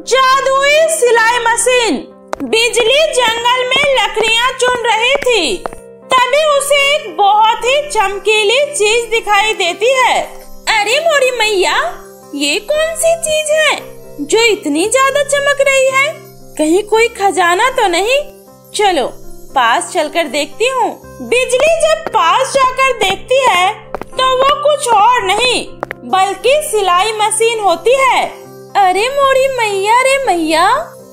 जादुई सिलाई मशीन। बिजली जंगल में लकड़ियां चुन रही थी, तभी उसे एक बहुत ही चमकीली चीज दिखाई देती है। अरे मोरी मैया, ये कौन सी चीज है जो इतनी ज्यादा चमक रही है? कहीं कोई खजाना तो नहीं? चलो पास चलकर देखती हूँ। बिजली जब पास जाकर देखती है तो वो कुछ और नहीं बल्कि सिलाई मशीन होती है। अरे मोरी मैया रे मैया,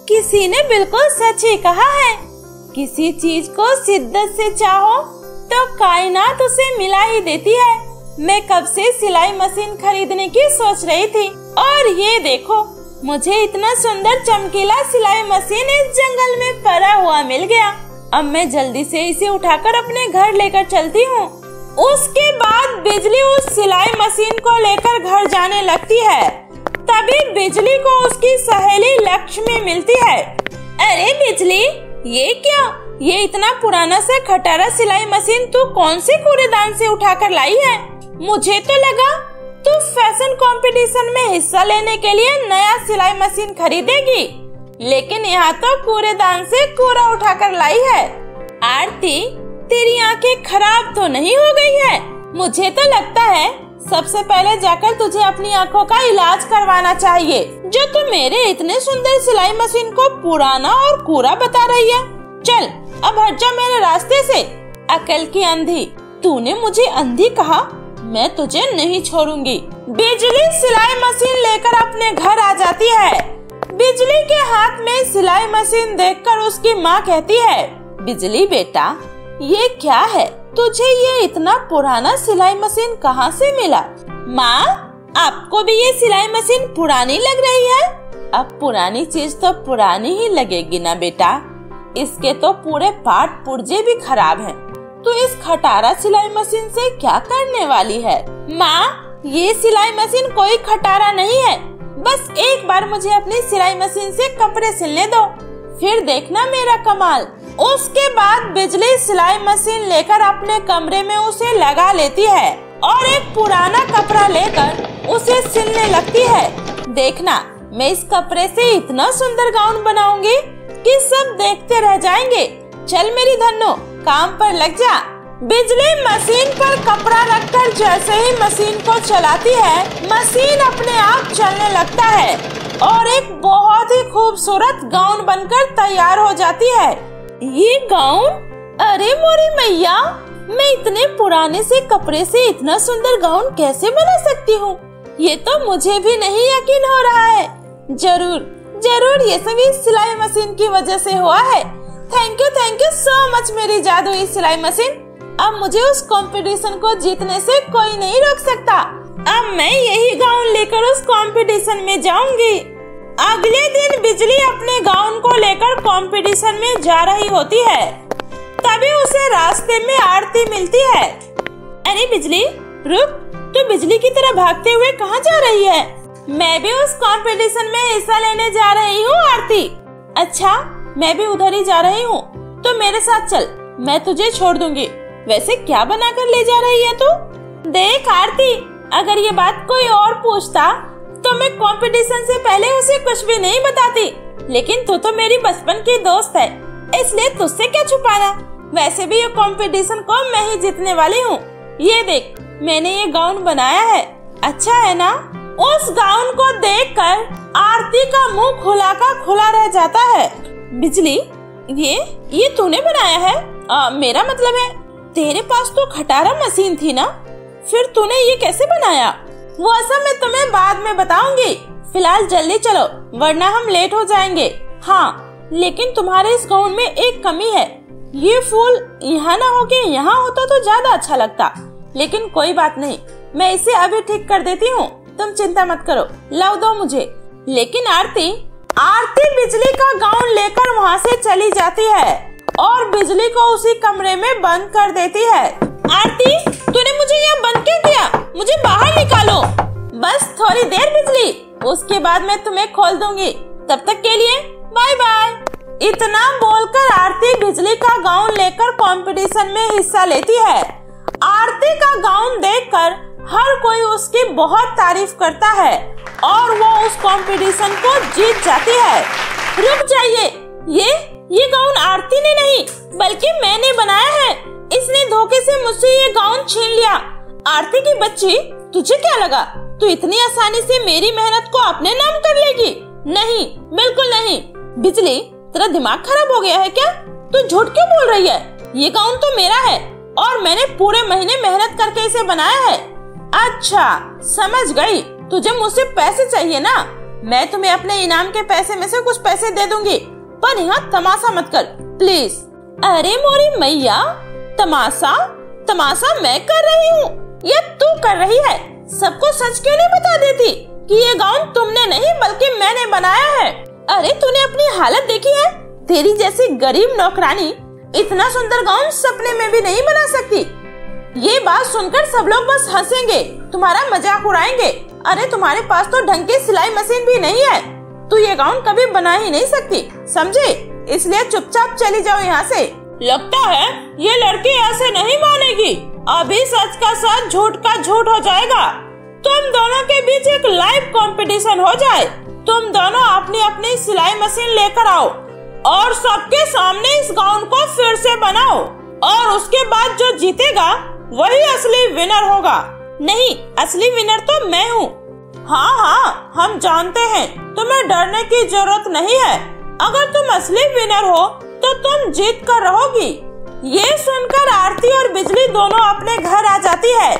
किसी ने बिल्कुल सच ही कहा है। किसी चीज को शिद्दत से चाहो तो कायनात उसे मिला ही देती है। मैं कब से सिलाई मशीन खरीदने की सोच रही थी और ये देखो, मुझे इतना सुंदर चमकीला सिलाई मशीन इस जंगल में पड़ा हुआ मिल गया। अब मैं जल्दी से इसे उठाकर अपने घर लेकर चलती हूँ। उसके बाद बिजली उस सिलाई मशीन को लेकर घर जाने लगती है। तभी बिजली को उसकी सहेली लक्ष्मी मिलती है। अरे बिजली, ये क्या? ये इतना पुराना सा खटारा सिलाई मशीन तू कौन से कूड़ेदान से उठाकर लाई है? मुझे तो लगा तू फैशन कंपटीशन में हिस्सा लेने के लिए नया सिलाई मशीन खरीदेगी, लेकिन यहाँ तो कूड़ेदान से कूड़ा उठाकर लाई है। आरती, तेरी आंखें खराब तो नहीं हो गई है? मुझे तो लगता है सबसे पहले जाकर तुझे अपनी आंखों का इलाज करवाना चाहिए, जो तू मेरे इतने सुंदर सिलाई मशीन को पुराना और कूड़ा बता रही है। चल अब हट जा मेरे रास्ते से, अकल की अंधी। तूने मुझे अंधी कहा, मैं तुझे नहीं छोड़ूंगी। बिजली सिलाई मशीन लेकर अपने घर आ जाती है। बिजली के हाथ में सिलाई मशीन देखकर उसकी माँ कहती है, बिजली बेटा, ये क्या है? तुझे ये इतना पुराना सिलाई मशीन कहाँ से मिला? माँ, आपको भी ये सिलाई मशीन पुरानी लग रही है? अब पुरानी चीज तो पुरानी ही लगेगी ना बेटा, इसके तो पूरे पार्ट पुर्जे भी खराब हैं। तो इस खटारा सिलाई मशीन से क्या करने वाली है? माँ, ये सिलाई मशीन कोई खटारा नहीं है। बस एक बार मुझे अपनी सिलाई मशीन से कपड़े सिलने दो, फिर देखना मेरा कमाल। उसके बाद बिजली सिलाई मशीन लेकर अपने कमरे में उसे लगा लेती है और एक पुराना कपड़ा लेकर उसे सिलने लगती है। देखना, मैं इस कपड़े से इतना सुंदर गाउन बनाऊंगी कि सब देखते रह जाएंगे। चल मेरी धन्नो, काम पर लग जा। बिजली मशीन पर कपड़ा रखकर जैसे ही मशीन को चलाती है, मशीन अपने आप चलने लगता है और एक बहुत ही खूबसूरत गाउन बनकर तैयार हो जाती है। ये गाउन? अरे मोरी मैया, मैं इतने पुराने से कपड़े से इतना सुंदर गाउन कैसे बना सकती हूँ? ये तो मुझे भी नहीं यकीन हो रहा है। जरूर ये सब इस सिलाई मशीन की वजह से हुआ है। थैंक यू सो मच मेरी जादुई सिलाई मशीन। अब मुझे उस कंपटीशन को जीतने से कोई नहीं रोक सकता। अब मैं यही गाउन लेकर उस कंपटीशन में जाऊंगी। अगले दिन बिजली अपने गाउन को लेकर कंपटीशन में जा रही होती है। तभी उसे रास्ते में आरती मिलती है। अरे बिजली, रुक, तू बिजली की तरह भागते हुए कहाँ जा रही है? मैं भी उस कंपटीशन में हिस्सा लेने जा रही हूँ आरती। अच्छा, मैं भी उधर ही जा रही हूँ, तो मेरे साथ चल, मैं तुझे छोड़ दूंगी। वैसे क्या बनाकर ले जा रही है तू? देख आरती, अगर ये बात कोई और पूछता तो मैं कंपटीशन से पहले उसे कुछ भी नहीं बताती, लेकिन तू तो मेरी बचपन की दोस्त है, इसलिए तुझसे क्या छुपाना। वैसे भी ये कंपटीशन को मैं ही जीतने वाली हूँ। ये देख, मैंने ये गाउन बनाया है, अच्छा है ना? उस गाउन को देखकर आरती का मुंह खुला का खुला रह जाता है। बिजली, ये तूने बनाया है? मेरा मतलब है, तेरे पास तो खटारा मशीन थी ना, फिर तूने ये कैसे बनाया? वो सब मैं तुम्हें बाद में बताऊंगी। फिलहाल जल्दी चलो, वरना हम लेट हो जाएंगे। हाँ, लेकिन तुम्हारे इस गाउन में एक कमी है। ये फूल यहाँ ना होके यहाँ होता तो ज्यादा अच्छा लगता, लेकिन कोई बात नहीं, मैं इसे अभी ठीक कर देती हूँ, तुम चिंता मत करो। लाओ दो मुझे। लेकिन आरती बिजली का गाउन लेकर वहाँ से चली जाती है और बिजली को उसी कमरे में बंद कर देती है। आरती, तूने मुझे यहाँ बंद क्यों किया? मुझे बाहर निकालो। बस थोड़ी देर बिजली, उसके बाद मैं तुम्हें खोल दूंगी। तब तक के लिए बाय बाय। इतना बोलकर आरती बिजली का गाउन लेकर कंपटीशन में हिस्सा लेती है। आरती का गाउन देखकर हर कोई उसकी बहुत तारीफ करता है और वो उस कंपटीशन को जीत जाती है। रुक जाइए, ये गाउन आरती ने नहीं बल्कि मैंने बनाया है। इसने धोखे से मुझसे ये गाउन छीन लिया। आरती की बच्ची, तुझे क्या लगा तू इतनी आसानी से मेरी मेहनत को अपने नाम कर लेगी? नहीं, बिल्कुल नहीं। बिजली, तेरा दिमाग खराब हो गया है क्या? तू झूठ क्यों बोल रही है? ये गाउन तो मेरा है और मैंने पूरे महीने मेहनत करके इसे बनाया है। अच्छा, समझ गई। तुझे मुझसे पैसे चाहिए ना? मैं तुम्हें अपने इनाम के पैसे में से कुछ पैसे दे दूंगी, पर यहाँ तमाशा मत कर प्लीज। अरे मोरी मैया, तमाशा मैं कर रही हूँ या तू कर रही है? सबको सच क्यों नहीं बता देती कि ये गाउन तुमने नहीं बल्कि मैंने बनाया है? अरे तूने अपनी हालत देखी है? तेरी जैसी गरीब नौकरानी इतना सुंदर गाउन सपने में भी नहीं बना सकती। ये बात सुनकर सब लोग बस हंसेंगे, तुम्हारा मजाक उड़ाएंगे। अरे तुम्हारे पास तो ढंग की सिलाई मशीन भी नहीं है, तू ये गाउन कभी बना ही नहीं सकती, समझे? इसलिए चुपचाप चली जाओ यहाँ से। लगता है ये लड़की ऐसे नहीं मानेगी। अभी सच का सच, झूठ का झूठ हो जाएगा। तुम दोनों के बीच एक लाइव कंपटीशन हो जाए। तुम दोनों अपनी अपनी सिलाई मशीन लेकर आओ और सबके सामने इस गाउन को फिर से बनाओ और उसके बाद जो जीतेगा वही असली विनर होगा। नहीं, असली विनर तो मैं हूँ। हाँ, हम जानते हैं, तुम्हें डरने की जरूरत नहीं है। अगर तुम असली विनर हो तो तुम जीत कर रहोगी। ये सुनकर आरती और बिजली दोनों अपने घर आ जाती है।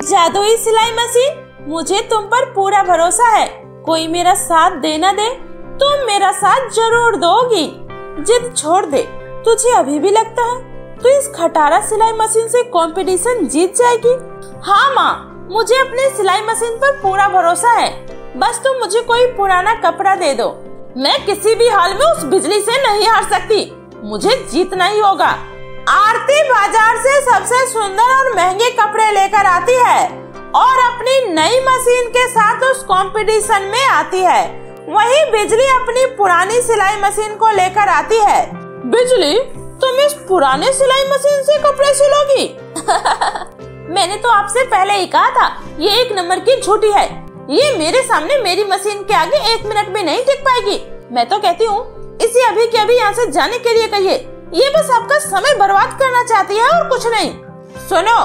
जादुई सिलाई मशीन, मुझे तुम पर पूरा भरोसा है। कोई मेरा साथ दे न दे, तुम मेरा साथ जरूर दोगी। जिद छोड़ दे। तुझे अभी भी लगता है तू इस खटारा सिलाई मशीन से कंपटीशन जीत जाएगी? हाँ माँ, मुझे अपने सिलाई मशीन पर पूरा भरोसा है। बस तुम मुझे कोई पुराना कपड़ा दे दो। मैं किसी भी हाल में उस बिजली से नहीं हार सकती। मुझे जीतना ही होगा। आरती बाजार से सबसे सुंदर और महंगे कपड़े लेकर आती है और अपनी नई मशीन के साथ उस कंपटीशन में आती है। वहीं बिजली अपनी पुरानी सिलाई मशीन को लेकर आती है। बिजली, तुम इस पुराने सिलाई मशीन से कपड़े सिलोगी? मैंने तो आपसे पहले ही कहा था, ये एक नंबर की झूठी है। ये मेरे सामने मेरी मशीन के आगे 1 मिनट भी नहीं टिक पाएगी। मैं तो कहती हूँ इसे अभी के अभी यहाँ से जाने के लिए कहिए। ये बस आपका समय बर्बाद करना चाहती है और कुछ नहीं। सुनो,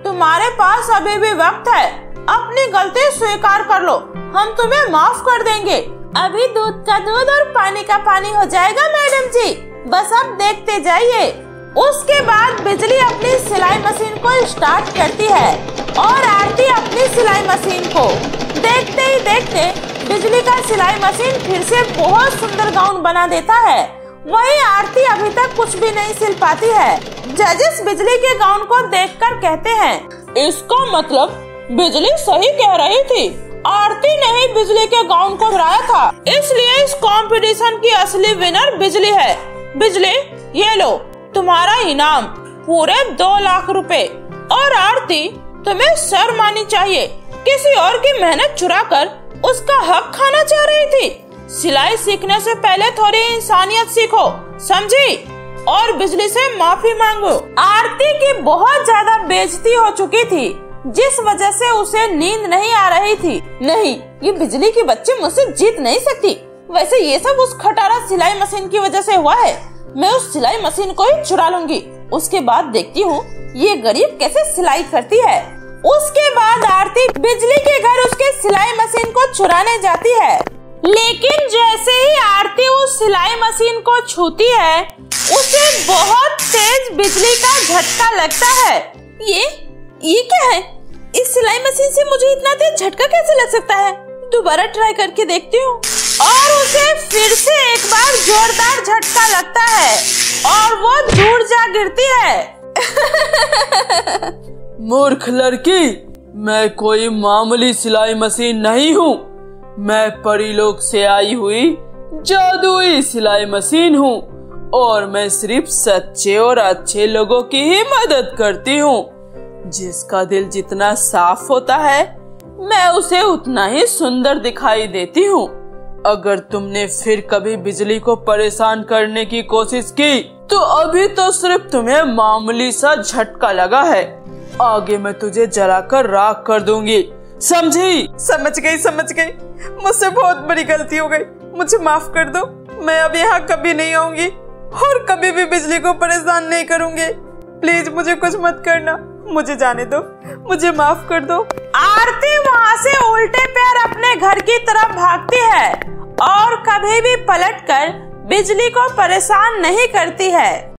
तुम्हारे पास अभी भी वक्त है। अपनी गलती स्वीकार कर लो, हम तुम्हें माफ कर देंगे। अभी दूध का दूध और पानी का पानी हो जाएगा मैडम जी, बस आप देखते जाइए। उसके बाद बिजली अपनी सिलाई मशीन को स्टार्ट करती है और आरती अपनी सिलाई मशीन को। देखते ही देखते बिजली का सिलाई मशीन फिर से बहुत सुंदर गाउन बना देता है। वहीं आरती अभी तक कुछ भी नहीं सिल पाती है। जजेस बिजली के गाउन को देखकर कहते हैं, इसका मतलब बिजली सही कह रही थी। आरती ने ही बिजली के गाउन को हराया था, इसलिए इस कंपटीशन की असली विनर बिजली है। बिजली, ये लो तुम्हारा इनाम, पूरे 2 लाख रुपए। और आरती, तुम्हें शर्म आनी चाहिए। किसी और की मेहनत चुराकर उसका हक खाना चाह रही थी। सिलाई सीखने से पहले थोड़ी इंसानियत सीखो, समझी? और बिजली से माफी मांगो। आरती की बहुत ज्यादा बेइज्जती हो चुकी थी, जिस वजह से उसे नींद नहीं आ रही थी। नहीं, ये बिजली की बच्ची मुझसे जीत नहीं सकती। वैसे ये सब उस खटारा सिलाई मशीन की वजह से हुआ है। मैं उस सिलाई मशीन को ही चुरा लूंगी, उसके बाद देखती हूँ ये गरीब कैसे सिलाई करती है। उसके बाद आरती बिजली के घर उसके सिलाई मशीन को चुराने जाती है। लेकिन जैसे ही आरती उस सिलाई मशीन को छूती है, उसे बहुत तेज बिजली का झटका लगता है। ये क्या है? इस सिलाई मशीन से मुझे इतना तेज झटका कैसे लग सकता है? दोबारा ट्राई करके देखती हूँ। और उसे फिर से एक बार जोरदार झटका लगता है और वो दूर जा गिरती है। मूर्ख लड़की, मैं कोई मामूली सिलाई मशीन नहीं हूँ। मैं परीलोक से आई हुई जादुई सिलाई मशीन हूँ और मैं सिर्फ सच्चे और अच्छे लोगों की ही मदद करती हूँ। जिसका दिल जितना साफ होता है, मैं उसे उतना ही सुंदर दिखाई देती हूँ। अगर तुमने फिर कभी बिजली को परेशान करने की कोशिश की तो अभी तो सिर्फ तुम्हें मामूली सा झटका लगा है। आगे मैं तुझे जलाकर राख कर दूंगी, समझी? समझ गई। मुझसे बहुत बड़ी गलती हो गई, मुझे माफ कर दो। मैं अब यहाँ कभी नहीं आऊंगी और कभी भी बिजली को परेशान नहीं करूंगी। प्लीज मुझे कुछ मत करना, मुझे जाने दो, मुझे माफ कर दो। आरती वहाँ से उल्टे पैर अपने घर की तरफ भागती है और कभी भी पलटकर बिजली को परेशान नहीं करती है।